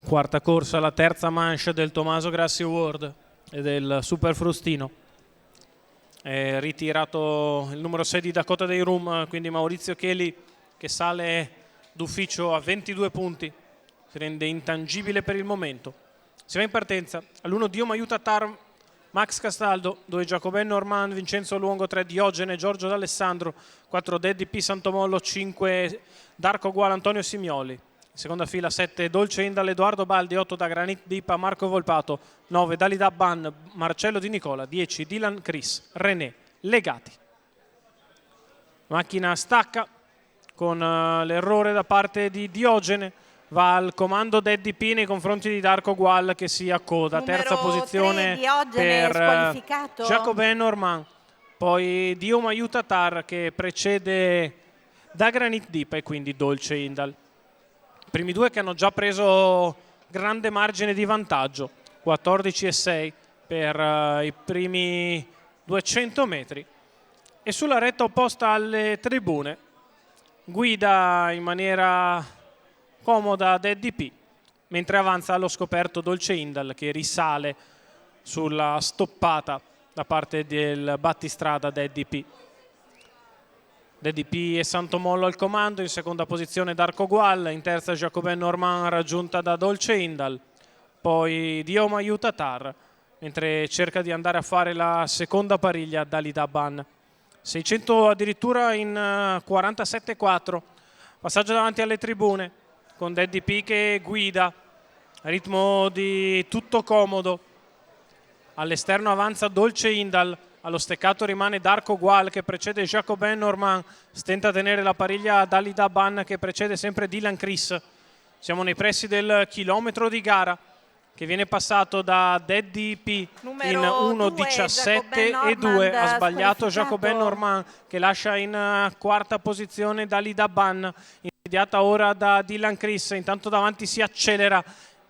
Quarta corsa, la terza manche del Tommaso Grassi Award e del Super Frustino. È ritirato il numero 6 di Dakota Dei Room, quindi Maurizio Cheli, che sale d'ufficio a 22 punti, si rende intangibile per il momento. Si va in partenza all'1 Dio Maiuta Tar, Max Castaldo, 2 Jacobin Norman, Vincenzo Luongo, 3 Diogene, Giorgio D'Alessandro, 4 Daddy P Santomollo, 5 Darko Gual, Antonio Simioli. In seconda fila 7 Dolce Indal, Edoardo Baldi, 8 da Granit Dipa, Marco Volpato, 9 Dalida Ban, Marcello Di Nicola, 10 Dylan Chris, René Legati. Macchina stacca con l'errore da parte di Diogene, va al comando Daddy P nei confronti di Darko Gual che si accoda. Terza posizione per Jacobin Norman, poi Dio Maiuta Tar che precede da Granit Dipa e quindi Dolce Indal. I primi due che hanno già preso grande margine di vantaggio, 14,6 per i primi 200 metri. E sulla retta opposta alle tribune guida in maniera comoda Daddy P, mentre avanza allo scoperto Dolce Indal che risale sulla stoppata da parte del battistrada Daddy P. Daddy P e Santomollo al comando, in seconda posizione Darko Gual, in terza Jacobin Norman raggiunta da Dolce Indal, poi Dio Maiuta Tar, mentre cerca di andare a fare la seconda pariglia Dalida Ban. 600 addirittura in 47,4, passaggio davanti alle tribune con Daddy P che guida, ritmo di tutto comodo, all'esterno avanza Dolce Indal, allo steccato rimane Darko Gual che precede Jacobin Norman, stenta a tenere la pariglia Dalida Ban che precede sempre Dylan Chris. Siamo nei pressi del chilometro di gara che viene passato da Daddy P in 1,17 e 2, ha sbagliato Jacobin Norman che lascia in quarta posizione Dalida Ban, immediata ora da Dylan Chris. Intanto davanti si accelera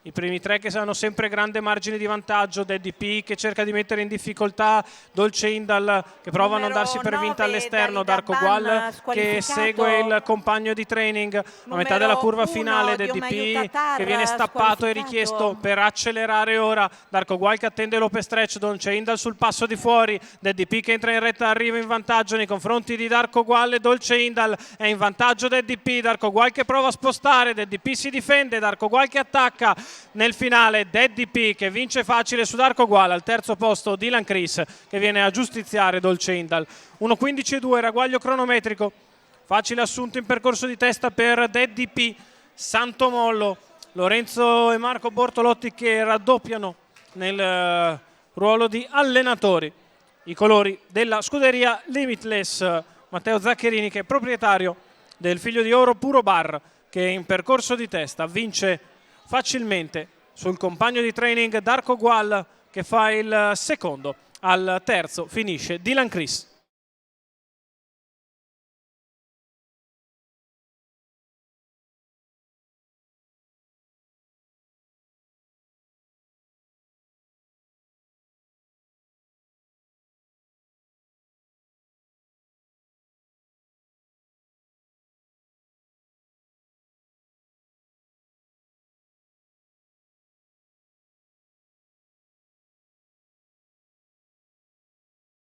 i primi tre che hanno sempre grande margine di vantaggio, Daddy P che cerca di mettere in difficoltà Dolce Indal che prova a non darsi per vinta all'esterno, Darko Gual che segue il compagno di training a metà della curva finale, Daddy P che viene stappato e richiesto per accelerare ora, Darko Gual che attende l'open stretch, Dolce Indal sul passo di fuori, Daddy P che entra in retta, arriva in vantaggio nei confronti di Darko Gual e Dolce Indal, è in vantaggio Daddy P, Darko Gual che prova a spostare, Daddy P si difende, Darko Gual che attacca. Nel finale Daddy P che vince facile su Darko Gual, al terzo posto Dylan Chris che viene a giustiziare Dolce Indal. 1,15,2 ragguaglio cronometrico, facile assunto in percorso di testa per Daddy P, Santomollo, Lorenzo e Marco Bortolotti che raddoppiano nel ruolo di allenatori i colori della scuderia Limitless. Matteo Zaccherini che è proprietario del Figlio di Oro Puro Bar che in percorso di testa vince facilmente sul compagno di training Darko Gual che fa il secondo, al terzo finisce Dylan Chris.